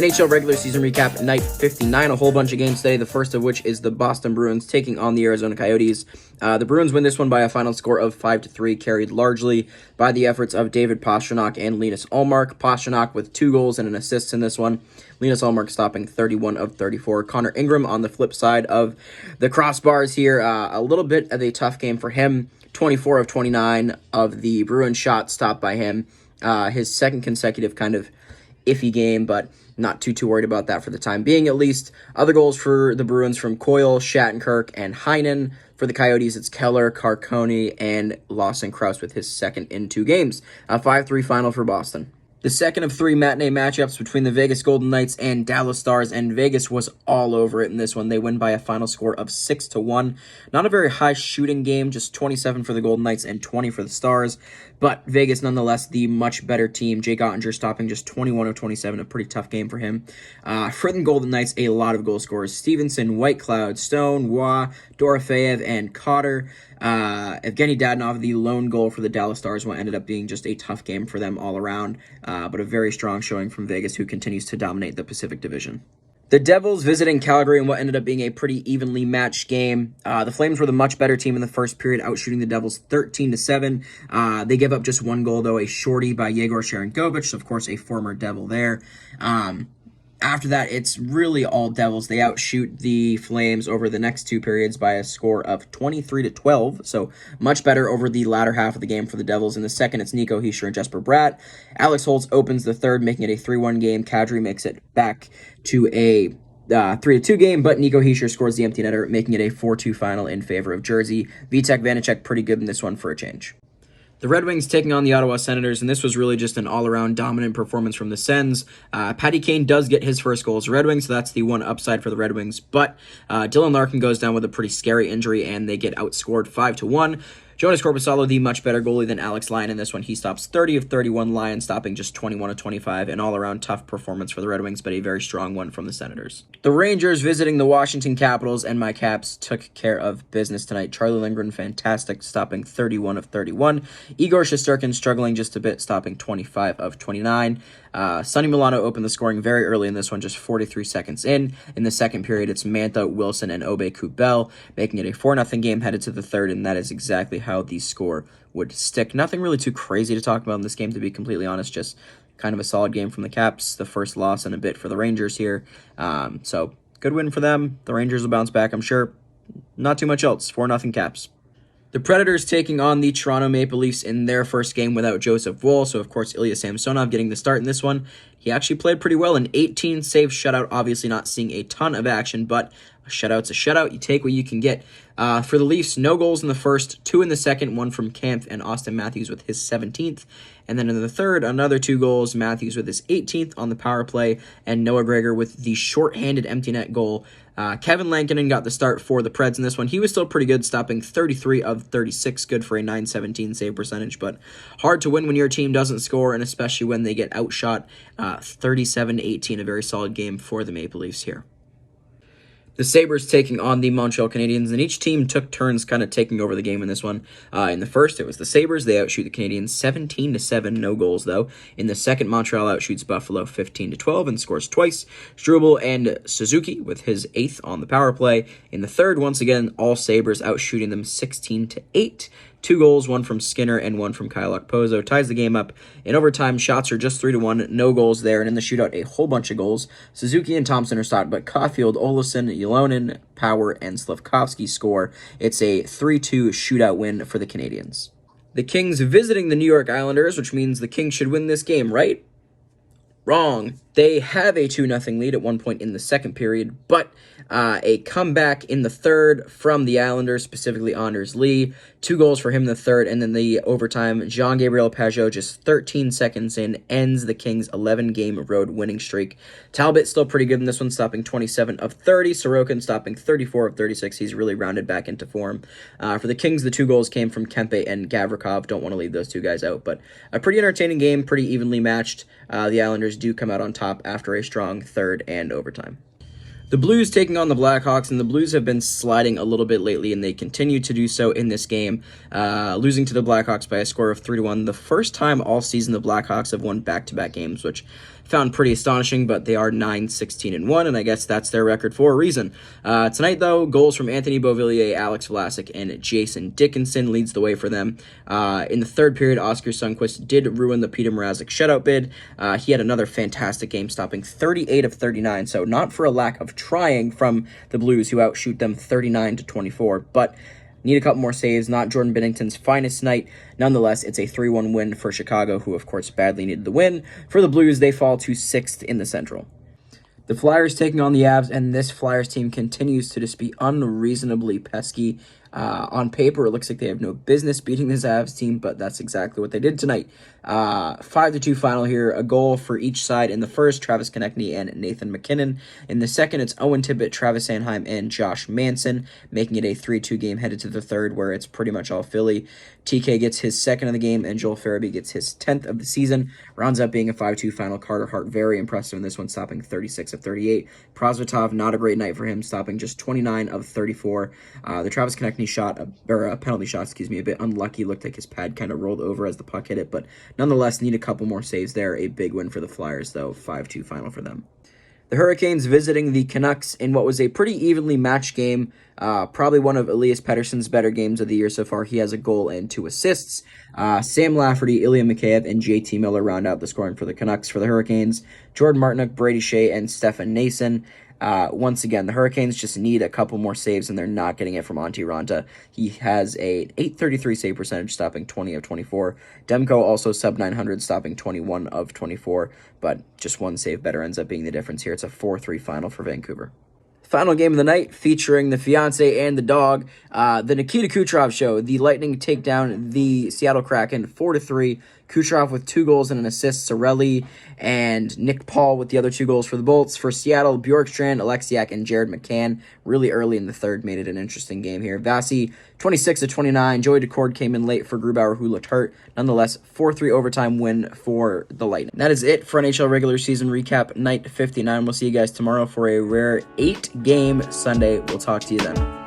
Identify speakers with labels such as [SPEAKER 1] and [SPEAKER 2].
[SPEAKER 1] NHL regular season recap, night 59, a whole bunch of games today, the first of which is the Boston Bruins taking on the Arizona Coyotes. The Bruins win this one by a final score of 5-3, carried largely by the efforts of David Pastrnak and Linus Ullmark. Pastrnak with 2 goals and an assist in this one. Linus Ullmark stopping 31 of 34. Connor Ingram on the flip side of the crossbars here. A little bit of a tough game for him. 24 of 29 of the Bruins shots stopped by him. His second consecutive kind of iffy game, but not too worried about that for the time being, at least. Other goals for the Bruins from Coyle, Shattenkirk, and Heinen. For the Coyotes, it's Keller, Carcone, and Lawson Krause with his second in 2 games. A 5-3 final for Boston. The second of 3 matinee matchups between the Vegas Golden Knights and Dallas Stars, and Vegas was all over it in this one. They win by a final score of 6-1. Not a very high shooting game, just 27 for the Golden Knights and 20 for the Stars, but Vegas nonetheless the much better team. Jake Ottinger stopping just 21 of 27, a pretty tough game for him. For the Golden Knights, a lot of goal scorers. Stevenson, Whitecloud, Stone, Waugh, Dorofeyev, and Cotter. Evgeny Dadonov, the lone goal for the Dallas Stars, what ended up being just a tough game for them all around, but a very strong showing from Vegas, who continues to dominate the Pacific Division. The Devils visiting Calgary in what ended up being a pretty evenly matched game. The Flames were the much better team in the first period, outshooting the Devils 13-7. They give up just 1 goal, though, a shorty by Yegor Sharangovich, of course, a former Devil there. After that, it's really all Devils. They outshoot the Flames over the next 2 periods by a score of 23-12, so much better over the latter half of the game for the Devils. In the second, it's Nico Hischier and Jesper Bratt. Alex Holtz opens the third, making it a 3-1 game. Kadri makes it back to a 3-2 game, but Nico Hischier scores the empty netter, making it a 4-2 final in favor of Jersey. Vitek Vanacek pretty good in this one for a change. The Red Wings taking on the Ottawa Senators, and this was really just an all-around dominant performance from the Sens. Patty Kane does get his first goal as Red Wings, so that's the one upside for the Red Wings, but Dylan Larkin goes down with a pretty scary injury, and they get outscored 5-1. Jonas Korpisalo, the much better goalie than Alex Lyon in this one. He stops 30 of 31, Lyon stopping just 21 of 25. An all-around tough performance for the Red Wings, but a very strong one from the Senators. The Rangers visiting the Washington Capitals, and my Caps took care of business tonight. Charlie Lindgren, fantastic, stopping 31 of 31. Igor Shesterkin struggling just a bit, stopping 25 of 29. Sonny Milano opened the scoring very early in this one, just 43 seconds in. In the second period, it's Mantha, Wilson, and Obe Kubel, making it a 4-0 game headed to the third, and that is exactly how the score would stick. Nothing really too crazy to talk about in this game, to be completely honest, just kind of a solid game from the Caps. The first loss in a bit for the Rangers here. So, good win for them. The Rangers will bounce back, I'm sure. Not too much else. 4-0 Caps. The Predators taking on the Toronto Maple Leafs in their first game without Joseph Woll. So, of course, Ilya Samsonov getting the start in this one. He actually played pretty well. An 18-save shutout. Obviously not seeing a ton of action, but a shutout's a shutout. You take what you can get. For the Leafs, no goals in the first, 2 in the second, 1 from Kampf and Austin Matthews with his 17th. And then in the third, another 2 goals, Matthews with his 18th on the power play, and Noah Gregor with the shorthanded empty net goal. Kevin Lankinen got the start for the Preds in this one. He was still pretty good, stopping 33 of 36, good for a .917 save percentage, but hard to win when your team doesn't score, and especially when they get outshot 37-18, a very solid game for the Maple Leafs here. The Sabres taking on the Montreal Canadiens, and each team took turns kind of taking over the game in this one. In the first, it was the Sabres. They outshoot the Canadiens 17-7, no goals, though. In the second, Montreal outshoots Buffalo 15-12 and scores twice. Struble and Suzuki with his 8th on the power play. In the third, once again, all Sabres outshooting them 16-8. 2 goals, 1 from Skinner and 1 from Kyle Okposo, ties the game up. In overtime, shots are just 3-1, no goals there, and in the shootout, a whole bunch of goals. Suzuki and Thompson are stopped, but Caulfield, Olesen, Ylonen, Power, and Slavkovsky score. It's a 3-2 shootout win for the Canadiens. The Kings visiting the New York Islanders, which means the Kings should win this game, right? Wrong. They have a 2-0 lead at one point in the second period, but a comeback in the third from the Islanders, specifically Anders Lee. 2 goals for him in the third, and then the overtime, Jean-Gabriel Pageau, just 13 seconds in, ends the Kings' 11-game road winning streak. Talbot still pretty good in this one, stopping 27 of 30. Sorokin stopping 34 of 36. He's really rounded back into form. For the Kings, the 2 goals came from Kempe and Gavrikov. Don't want to leave those 2 guys out, but a pretty entertaining game, pretty evenly matched. The Islanders do come out on top after a strong third and overtime. The Blues taking on the Blackhawks, and the Blues have been sliding a little bit lately, and they continue to do so in this game, losing to the Blackhawks by a score of 3-1. The first time all season the Blackhawks have won back-to-back games, which found pretty astonishing, but they are 9-16-1, and I guess that's their record for a reason. Tonight, though, goals from Anthony Beauvillier, Alex Vlasic, and Jason Dickinson leads the way for them. In the third period, Oscar Sundqvist did ruin the Peter Mrazek shutout bid. He had another fantastic game, stopping 38 of 39, so not for a lack of trying from the Blues, who outshoot them 39-24, but need a couple more saves. Not Jordan Binnington's finest night. Nonetheless, it's a 3-1 win for Chicago, who, of course, badly needed the win. For the Blues, they fall to 6th in the Central. The Flyers taking on the Avs, and this Flyers team continues to just be unreasonably pesky. On paper, it looks like they have no business beating this Avs team, but that's exactly what they did tonight. 5-2 final here, a goal for each side. In the first, Travis Konechny and Nathan MacKinnon. In the second, it's Owen Tippett, Travis Sanheim, and Josh Manson, making it a 3-2 game headed to the third, where it's pretty much all Philly. TK gets his second of the game, and Joel Farabee gets his 10th of the season. Rounds up being a 5-2 final. Carter Hart very impressive in this one, stopping 36 of 38. Prosvetov, not a great night for him, stopping just 29 of 34. The Travis Konechny penalty shot, a bit unlucky. Looked like his pad kind of rolled over as the puck hit it, but nonetheless need a couple more saves there. A big win for the Flyers, though. 5-2 final for them. The Hurricanes visiting the Canucks in what was a pretty evenly matched game. Probably one of Elias Pettersson's better games of the year so far. He has a goal and 2 assists. Sam Lafferty, Ilya Mikheyev, and JT Miller round out the scoring for the Canucks. For the Hurricanes, Jordan Martinook, Brady Shea, and Stefan Nason. Once again, the Hurricanes just need a couple more saves, and they're not getting it from Antti Ranta. He has a .833 save percentage, stopping 20 of 24. Demko also sub 900, stopping 21 of 24, but just one save better ends up being the difference here. It's a 4-3 final for Vancouver. Final game of the night, featuring the fiance and the dog, the Nikita Kucherov show. The Lightning take down the Seattle Kraken 4-3. Kucherov with 2 goals and an assist. Sorelli and Nick Paul with the other 2 goals for the Bolts. For Seattle, Bjorkstrand, Alexiak, and Jared McCann really early in the third made it an interesting game here. Vasi, 26 of 29. Joey Decord came in late for Grubauer, who looked hurt. Nonetheless, 4-3 overtime win for the Lightning. That is it for NHL regular season recap night 59. We'll see you guys tomorrow for a rare 8-game Sunday. We'll talk to you then.